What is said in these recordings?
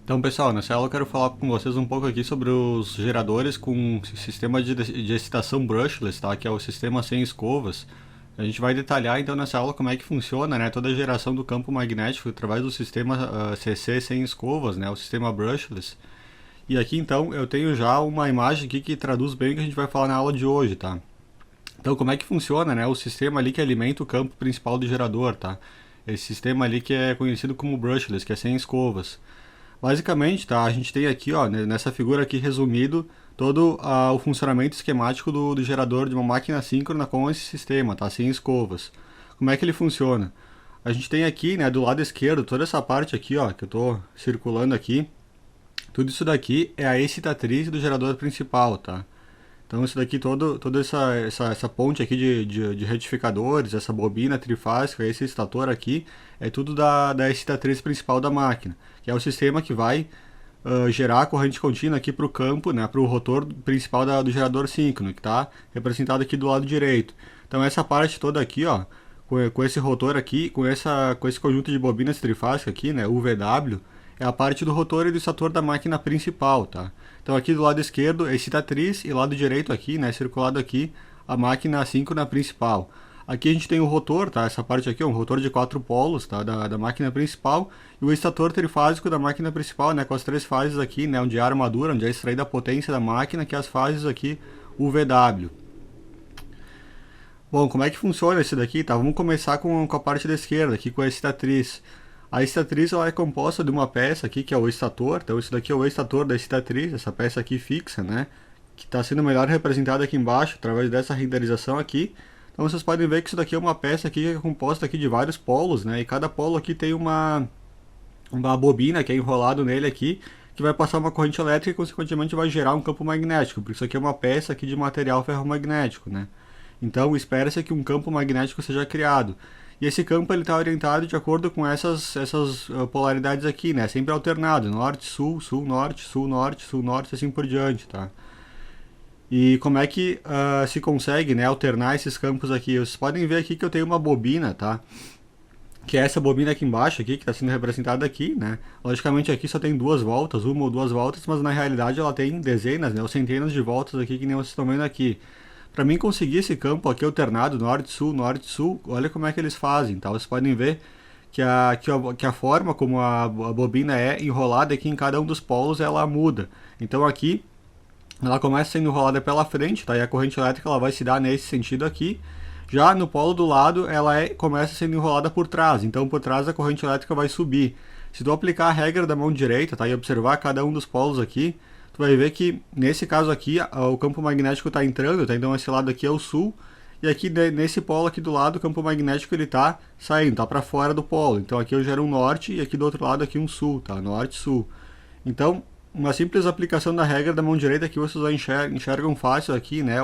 Então, pessoal, nessa aula eu quero falar com vocês um pouco aqui sobre os geradores com sistema de excitação brushless, tá? Que é o sistema sem escovas. A gente vai detalhar então nessa aula como é que funciona, né, toda a geração do campo magnético através do sistema CC sem escovas, né, o sistema brushless. E aqui então eu tenho já uma imagem aqui que traduz bem o que a gente vai falar na aula de hoje, tá? Então, como é que funciona, né, o sistema ali que alimenta o campo principal do gerador, tá? Esse sistema ali que é conhecido como brushless, que é sem escovas. Basicamente, tá, a gente tem aqui, ó, nessa figura aqui resumido, todo o funcionamento esquemático do gerador de uma máquina síncrona com esse sistema, tá, sem escovas. Como é que ele funciona? A gente tem aqui, né, do lado esquerdo, toda essa parte aqui, ó, que eu estou circulando aqui, tudo isso daqui é a excitatriz do gerador principal, tá? Então isso daqui, toda essa ponte aqui de retificadores, essa bobina trifásica, esse estator aqui, é tudo da excitatriz principal da máquina, que é o sistema que vai gerar a corrente contínua aqui para o campo, né, para o rotor principal do gerador síncrono, que está representado aqui do lado direito. Então essa parte toda aqui, ó, com esse rotor aqui, com esse conjunto de bobinas trifásicas aqui, né, UVW, é a parte do rotor e do estator da máquina principal, tá? Então aqui do lado esquerdo é excitatriz e lado direito aqui, né, circulado aqui, a máquina síncrona principal. Aqui a gente tem o rotor, tá? Essa parte aqui é um rotor de 4 polos, tá? Da máquina principal, e o estator trifásico da máquina principal, né? Com as 3 fases aqui, né? Onde é a armadura, onde é extraída a potência da máquina, que é as fases aqui UVW. Bom, como é que funciona esse daqui, tá? Vamos começar com a parte da esquerda, aqui com a excitatriz. A excitatriz ela é composta de uma peça aqui que é o estator, então isso daqui é o estator da excitatriz, essa peça aqui fixa, né? Que está sendo melhor representada aqui embaixo através dessa renderização aqui. Então vocês podem ver que isso daqui é uma peça aqui que é composta aqui de vários polos, né? E cada polo aqui tem uma bobina que é enrolado nele aqui, que vai passar uma corrente elétrica e consequentemente vai gerar um campo magnético. Por isso aqui é uma peça aqui de material ferromagnético, né? Então espera-se que um campo magnético seja criado. E esse campo ele está orientado de acordo com essas polaridades aqui, né? Sempre alternado, norte, sul, sul, norte, assim por diante, tá? E como é que se consegue, né, alternar esses campos aqui? Vocês podem ver aqui que eu tenho uma bobina, tá? Que é essa bobina aqui embaixo, aqui, que está sendo representada aqui, né? Logicamente aqui só tem duas voltas, uma ou duas voltas, mas na realidade ela tem dezenas, né, ou centenas de voltas aqui, que nem vocês estão vendo aqui. Para mim conseguir esse campo aqui alternado, norte-sul, olha como é que eles fazem, tá? Vocês podem ver que a forma como a bobina é enrolada aqui em cada um dos polos, ela muda. Então aqui ela começa sendo enrolada pela frente, tá? E a corrente elétrica ela vai se dar nesse sentido aqui. Já no polo do lado, começa sendo enrolada por trás. Então por trás a corrente elétrica vai subir. Se tu aplicar a regra da mão direita, tá? E observar cada um dos polos aqui, tu vai ver que nesse caso aqui o campo magnético está entrando, tá? Então esse lado aqui é o sul, e aqui nesse polo aqui do lado o campo magnético ele está saindo, tá para fora do polo. Então aqui eu gero um norte e aqui do outro lado aqui um sul, tá? Norte, sul. Então uma simples aplicação da regra da mão direita aqui vocês enxergam fácil aqui, né?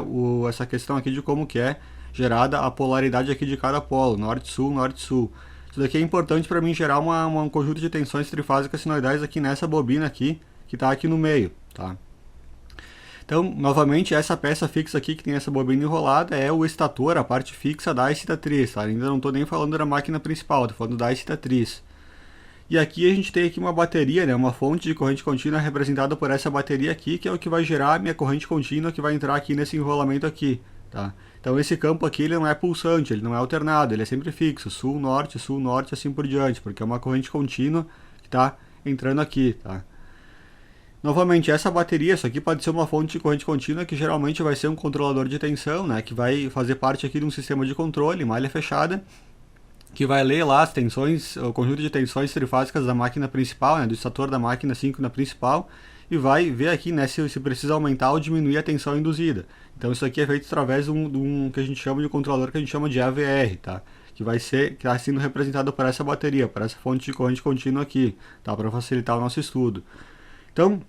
Essa questão aqui de como que é gerada a polaridade aqui de cada polo, norte, sul, norte, sul. Isso daqui é importante para mim gerar um conjunto de tensões trifásicas sinoidais aqui nessa bobina aqui, que está aqui no meio, tá? Então, novamente, essa peça fixa aqui que tem essa bobina enrolada é o estator, a parte fixa da excitatriz, tá? Ainda não estou nem falando da máquina principal, estou falando da excitatriz. E aqui a gente tem aqui uma bateria, né? Uma fonte de corrente contínua representada por essa bateria aqui, que é o que vai gerar a minha corrente contínua que vai entrar aqui nesse enrolamento aqui, tá? Então esse campo aqui ele não é pulsante, ele não é alternado, ele é sempre fixo, sul, norte, assim por diante, porque é uma corrente contínua que está entrando aqui, tá? Novamente, essa bateria, isso aqui pode ser uma fonte de corrente contínua que geralmente vai ser um controlador de tensão, né, que vai fazer parte aqui de um sistema de controle, malha fechada, que vai ler lá as tensões, o conjunto de tensões trifásicas da máquina principal, né, do estator da máquina síncrona principal, e vai ver aqui, né, se precisa aumentar ou diminuir a tensão induzida. Então isso aqui é feito através de um que a gente chama de controlador, que a gente chama de AVR, tá? Que está sendo representado por essa bateria, por essa fonte de corrente contínua aqui, tá? Para facilitar o nosso estudo. Então,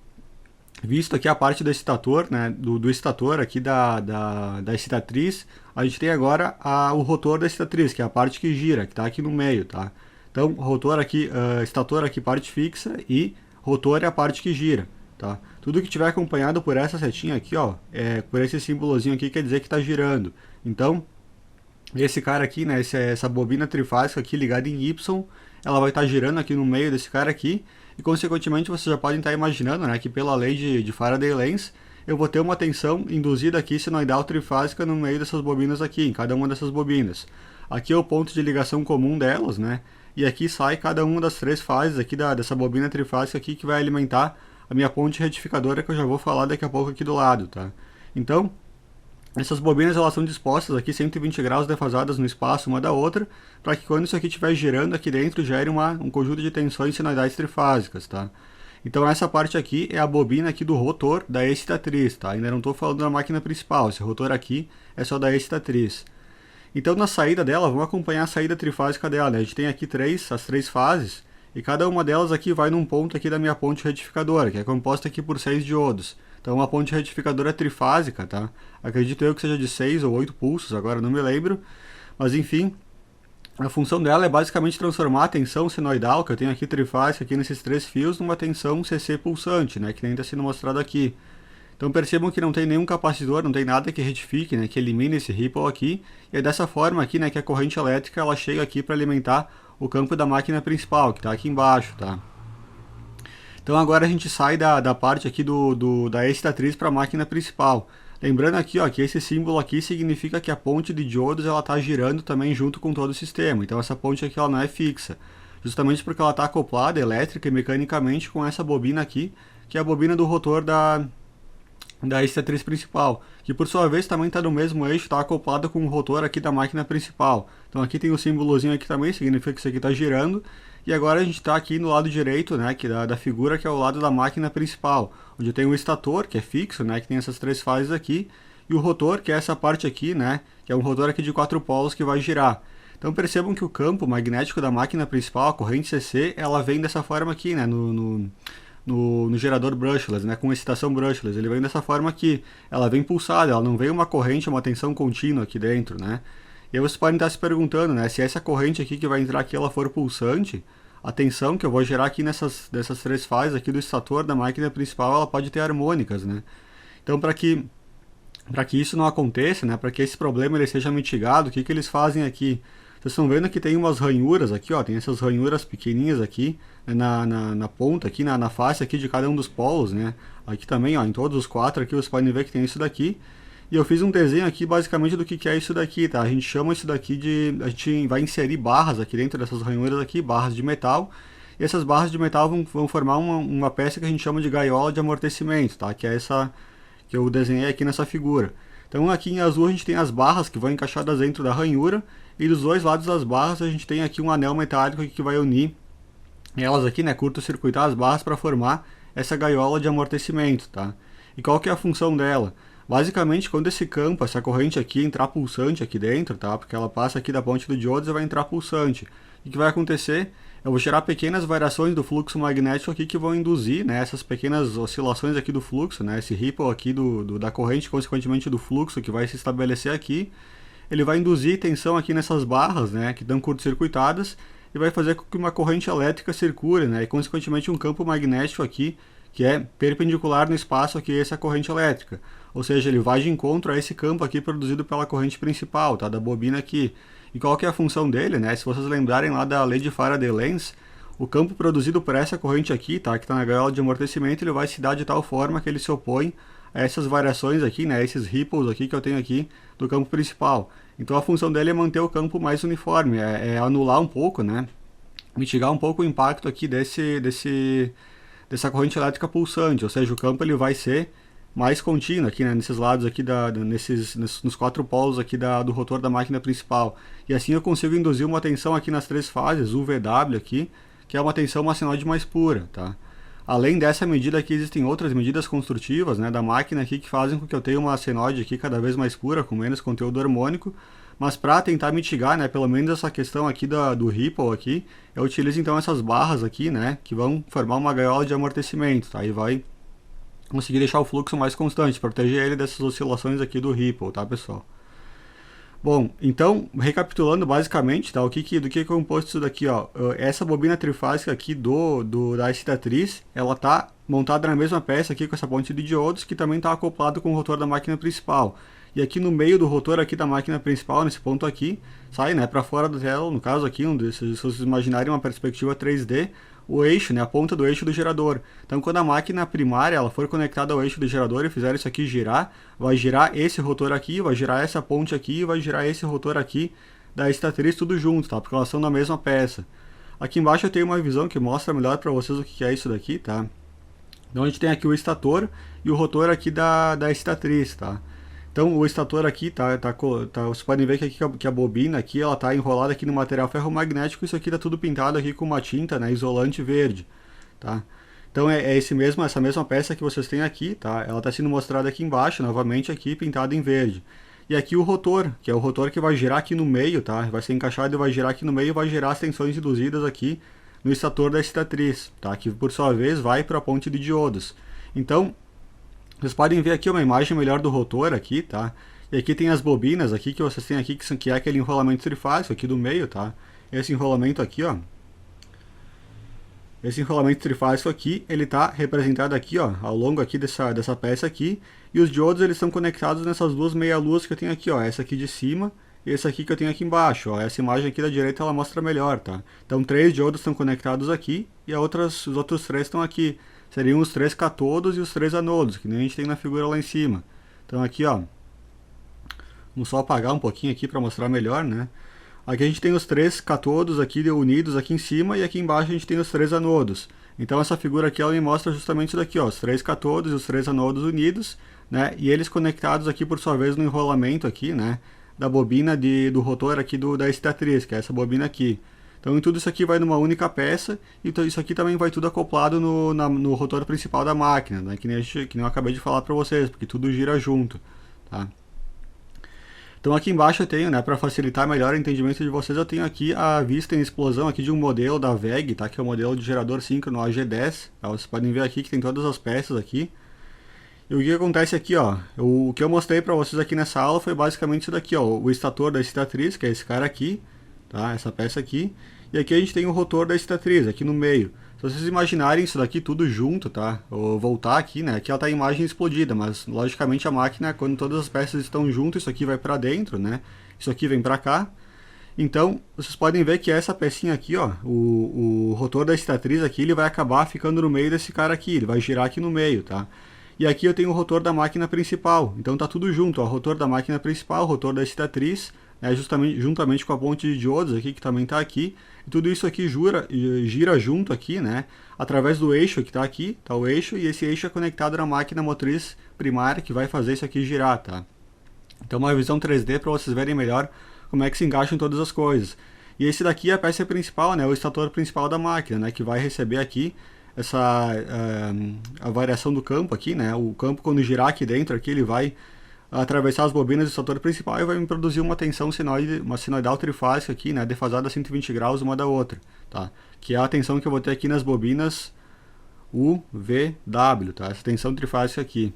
visto aqui a parte do excitator, né, do estator aqui da excitatriz, a gente tem agora o rotor da excitatriz, que é a parte que gira, que está aqui no meio, tá? Então, rotor aqui, estator aqui, parte fixa, e rotor é a parte que gira, tá? Tudo que tiver acompanhado por essa setinha aqui, ó, por esse símbolozinho aqui, quer dizer que está girando. Então, esse cara aqui, né, essa bobina trifásica aqui ligada em Y, ela vai estar girando aqui no meio desse cara aqui, e consequentemente vocês já podem estar imaginando, né, que pela lei de Faraday-Lenz, eu vou ter uma tensão induzida aqui senoidal trifásica no meio dessas bobinas aqui, em cada uma dessas bobinas. Aqui é o ponto de ligação comum delas, né? E aqui sai cada uma das 3 fases aqui dessa bobina trifásica aqui que vai alimentar a minha ponte retificadora, que eu já vou falar daqui a pouco aqui do lado, tá? Então, essas bobinas elas são dispostas aqui 120 graus defasadas no espaço uma da outra, para que quando isso aqui estiver girando aqui dentro, gere um conjunto de tensões senoidais trifásicas, tá? Então essa parte aqui é a bobina aqui do rotor da excitatriz, tá? Ainda não estou falando da máquina principal, esse rotor aqui é só da excitatriz. Então na saída dela, vamos acompanhar a saída trifásica dela, né? A gente tem aqui as 3 fases, e cada uma delas aqui vai num ponto aqui da minha ponte retificadora, que é composta aqui por 6 diodos. Então uma ponte retificadora trifásica, tá? Acredito eu que seja de 6 ou 8 pulsos, agora não me lembro. Mas enfim, a função dela é basicamente transformar a tensão senoidal, que eu tenho aqui trifásica, aqui nesses 3 fios, numa tensão CC pulsante, né? Que nem está sendo mostrado aqui. Então percebam que não tem nenhum capacitor, não tem nada que retifique, né, que elimine esse ripple aqui. E é dessa forma aqui, né, que a corrente elétrica ela chega aqui para alimentar o campo da máquina principal, que está aqui embaixo, tá? Então agora a gente sai da parte aqui da excitatriz para a máquina principal. Lembrando aqui, ó, que esse símbolo aqui significa que a ponte de diodos ela está girando também junto com todo o sistema. Então essa ponte aqui ela não é fixa, justamente porque ela está acoplada elétrica e mecanicamente com essa bobina aqui, que é a bobina do rotor da excitatriz principal, que por sua vez também está no mesmo eixo, está acoplada com o rotor aqui da máquina principal. Então aqui tem o símbolozinho aqui também, significa que isso aqui está girando. E agora a gente está aqui no lado direito, né, que da figura, que é o lado da máquina principal, onde tem o estator, que é fixo, né, que tem essas 3 fases aqui, e o rotor, que é essa parte aqui, né, que é um rotor aqui de 4 polos que vai girar. Então percebam que o campo magnético da máquina principal, a corrente CC, ela vem dessa forma aqui, né, no gerador brushless, né, com excitação brushless. Ele vem dessa forma aqui, ela vem pulsada, ela não vem uma corrente, uma tensão contínua aqui dentro, né. E aí vocês podem estar se perguntando, né, se essa corrente aqui que vai entrar aqui ela for pulsante, a tensão que eu vou gerar aqui dessas 3 fases aqui do estator da máquina principal, ela pode ter harmônicas, né. Então para que isso não aconteça, né, para que esse problema ele seja mitigado, o que eles fazem aqui? Vocês estão vendo que tem umas ranhuras aqui, ó, tem essas ranhuras pequenininhas aqui, né, na ponta, aqui na face aqui de cada um dos polos, né. Aqui também, ó, em todos os 4 aqui vocês podem ver que tem isso daqui. E eu fiz um desenho aqui basicamente do que é isso daqui, tá? A gente chama isso daqui a gente vai inserir barras aqui dentro dessas ranhuras aqui, barras de metal. E essas barras de metal vão formar uma peça que a gente chama de gaiola de amortecimento, tá? Que é essa que eu desenhei aqui nessa figura. Então aqui em azul a gente tem as barras que vão encaixadas dentro da ranhura. E dos 2 lados das barras a gente tem aqui um anel metálico aqui que vai unir elas aqui, né? Curto-circuitar as barras para formar essa gaiola de amortecimento, tá? E qual que é a função dela? Basicamente, quando esse campo, essa corrente aqui entrar pulsante aqui dentro, tá? Porque ela passa aqui da ponte do diodo e vai entrar pulsante. O que vai acontecer? Eu vou gerar pequenas variações do fluxo magnético aqui que vão induzir, né, essas pequenas oscilações aqui do fluxo, né, esse ripple aqui da corrente, consequentemente do fluxo que vai se estabelecer aqui. Ele vai induzir tensão aqui nessas barras, né, que estão curto-circuitadas, e vai fazer com que uma corrente elétrica circule, né, e consequentemente um campo magnético aqui que é perpendicular no espaço aqui a essa corrente elétrica. Ou seja, ele vai de encontro a esse campo aqui produzido pela corrente principal, tá, da bobina aqui. E qual que é a função dele, né? Se vocês lembrarem lá da lei de Faraday-Lenz, o campo produzido por essa corrente aqui, tá, que está na gaiola de amortecimento, ele vai se dar de tal forma que ele se opõe a essas variações aqui, né, esses ripples aqui que eu tenho aqui do campo principal. Então a função dele é manter o campo mais uniforme, é anular um pouco, né, mitigar um pouco o impacto aqui dessa corrente elétrica pulsante, ou seja, o campo ele vai ser mais contínuo aqui, né, nesses lados aqui, nos 4 polos aqui do rotor da máquina principal. E assim eu consigo induzir uma tensão aqui nas 3 fases, UVW aqui, que é uma tensão massenoide mais pura, tá? Além dessa medida aqui, existem outras medidas construtivas, né, da máquina aqui que fazem com que eu tenha uma senoide aqui cada vez mais pura, com menos conteúdo harmônico. Mas para tentar mitigar, né, pelo menos essa questão aqui do ripple aqui, eu utilizo então essas barras aqui, né, que vão formar uma gaiola de amortecimento, tá? E vai conseguir deixar o fluxo mais constante, proteger ele dessas oscilações aqui do ripple, tá, pessoal? Bom, então, recapitulando basicamente, tá, do que é composto isso daqui, ó, essa bobina trifásica aqui da excitatriz, ela tá montada na mesma peça aqui com essa ponte de diodos, que também está acoplado com o rotor da máquina principal. E aqui no meio do rotor aqui da máquina principal, nesse ponto aqui, sai, né, para fora da tela, no caso aqui, se vocês imaginarem uma perspectiva 3D, o eixo, né, a ponta do eixo do gerador. Então quando a máquina primária ela for conectada ao eixo do gerador e fizer isso aqui girar, vai girar esse rotor aqui, vai girar essa ponte aqui, vai girar esse rotor aqui da estatriz tudo junto, tá? Porque elas são da mesma peça. Aqui embaixo eu tenho uma visão que mostra melhor para vocês o que é isso daqui, tá? Então a gente tem aqui o estator e o rotor aqui da estatriz, tá? Então o estator aqui vocês podem ver que, aqui, que a bobina aqui ela tá enrolada aqui no material ferromagnético. Isso aqui tá tudo pintado aqui com uma tinta, né, isolante verde, tá? Então essa mesma peça que vocês têm aqui, tá? Ela está sendo mostrada aqui embaixo, novamente aqui pintada em verde. E aqui o rotor, que é o rotor que vai girar aqui no meio, tá? Vai ser encaixado e vai girar aqui no meio e vai gerar as tensões induzidas aqui no estator da estatriz, tá? Que por sua vez vai para a ponte de diodos. Então, vocês podem ver aqui uma imagem melhor do rotor aqui, tá? E aqui tem as bobinas aqui que vocês têm aqui, que é aquele enrolamento trifásico aqui do meio, tá? Esse enrolamento aqui, ó. Esse enrolamento trifásico aqui, ele está representado aqui, ó, ao longo aqui dessa peça aqui. E os diodos, eles estão conectados nessas duas meia-luas que eu tenho aqui, ó. Essa aqui de cima e essa aqui que eu tenho aqui embaixo, ó. Essa imagem aqui da direita, ela mostra melhor, tá? Então, 3 diodos estão conectados aqui e os outros 3 estão aqui. Seriam os 3 catodos e os 3 anodos, que nem a gente tem na figura lá em cima. Então, aqui, ó. Vamos só apagar um pouquinho aqui para mostrar melhor, né? Aqui a gente tem os 3 catodos aqui unidos aqui em cima e aqui embaixo a gente tem os 3 anodos. Então essa figura aqui ela me mostra justamente isso daqui, ó, os 3 catodos e os 3 anodos unidos, né? E eles conectados aqui por sua vez no enrolamento aqui, né? Da bobina do rotor aqui da estatriz, que é essa bobina aqui. Então tudo isso aqui vai numa única peça e isso aqui também vai tudo acoplado no rotor principal da máquina, né? Que nem eu acabei de falar para vocês, porque tudo gira junto, tá? Então aqui embaixo eu tenho, né, para facilitar melhor o entendimento de vocês, eu tenho aqui a vista em explosão aqui de um modelo da WEG, tá, que é o modelo de gerador síncrono AG10, tá? Vocês podem ver aqui que tem todas as peças aqui. E o que acontece aqui, ó, o que eu mostrei para vocês aqui nessa aula foi basicamente isso daqui, ó, o estator da estatriz, que é esse cara aqui, tá, essa peça aqui, e aqui a gente tem o rotor da estatriz, aqui no meio. Se vocês imaginarem isso daqui tudo junto, tá? Ou voltar aqui, né? Aqui ela tá a imagem explodida, mas logicamente a máquina, quando todas as peças estão juntas, isso aqui vai para dentro, né? Isso aqui vem para cá. Então, vocês podem ver que essa pecinha aqui, ó, o rotor da estatriz aqui, ele vai acabar ficando no meio desse cara aqui, ele vai girar aqui no meio, tá? E aqui eu tenho o rotor da máquina principal, então tá tudo junto, ó, rotor da máquina principal, rotor da estatriz, né, juntamente com a ponte de diodos aqui, que também tá aqui. E tudo isso aqui gira junto aqui, né, através do eixo que está aqui, tá o eixo, e esse eixo é conectado na máquina motriz primária que vai fazer isso aqui girar, tá? Então uma visão 3D para vocês verem melhor como é que se encaixam todas as coisas. E esse daqui é a peça principal, né, o estator principal da máquina, né, que vai receber aqui a variação do campo aqui, né, o campo quando girar aqui dentro, aqui ele vai atravessar as bobinas do estator principal e vai me produzir uma tensão uma sinoidal trifásica aqui, né, defasada a 120 graus uma da outra, tá? Que é a tensão que eu vou ter aqui nas bobinas UVW, tá? Essa tensão trifásica aqui.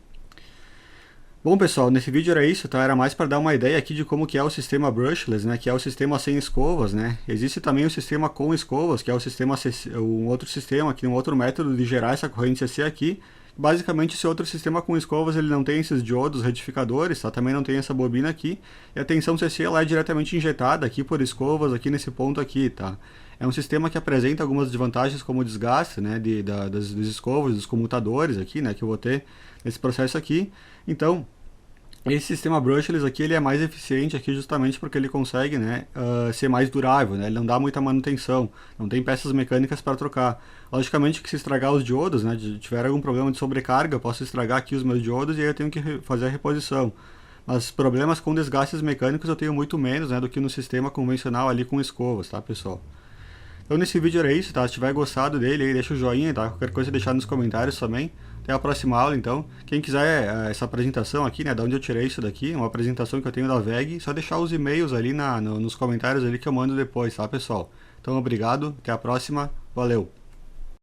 Bom, pessoal, nesse vídeo era isso, tá? Era mais para dar uma ideia aqui de como que é o sistema brushless, né? Que é o sistema sem escovas, né? Existe também o sistema com escovas, que é o sistema um outro sistema, um outro método de gerar essa corrente CC aqui. Basicamente, esse outro sistema com escovas, ele não tem esses diodos retificadores, tá? Também não tem essa bobina aqui. E a tensão CC ela é diretamente injetada aqui por escovas, aqui nesse ponto aqui, tá? É um sistema que apresenta algumas desvantagens como o desgaste, né? Das escovas, dos comutadores aqui, né? Que eu vou ter nesse processo aqui. Então, esse sistema brushless aqui, ele é mais eficiente aqui justamente porque ele consegue, né, ser mais durável, né, ele não dá muita manutenção, não tem peças mecânicas para trocar. Logicamente que se estragar os diodos, né, tiver algum problema de sobrecarga, eu posso estragar aqui os meus diodos e aí eu tenho que fazer a reposição. Mas problemas com desgastes mecânicos eu tenho muito menos, né, do que no sistema convencional ali com escovas, tá, pessoal? Então nesse vídeo era isso, tá? Se tiver gostado dele, aí deixa o joinha, tá? Qualquer coisa deixar nos comentários também. Até a próxima aula, então. Quem quiser essa apresentação aqui, né? Da onde eu tirei isso daqui, uma apresentação que eu tenho da WEG, só deixar os e-mails ali nos comentários ali que eu mando depois, tá, pessoal? Então obrigado, até a próxima, valeu!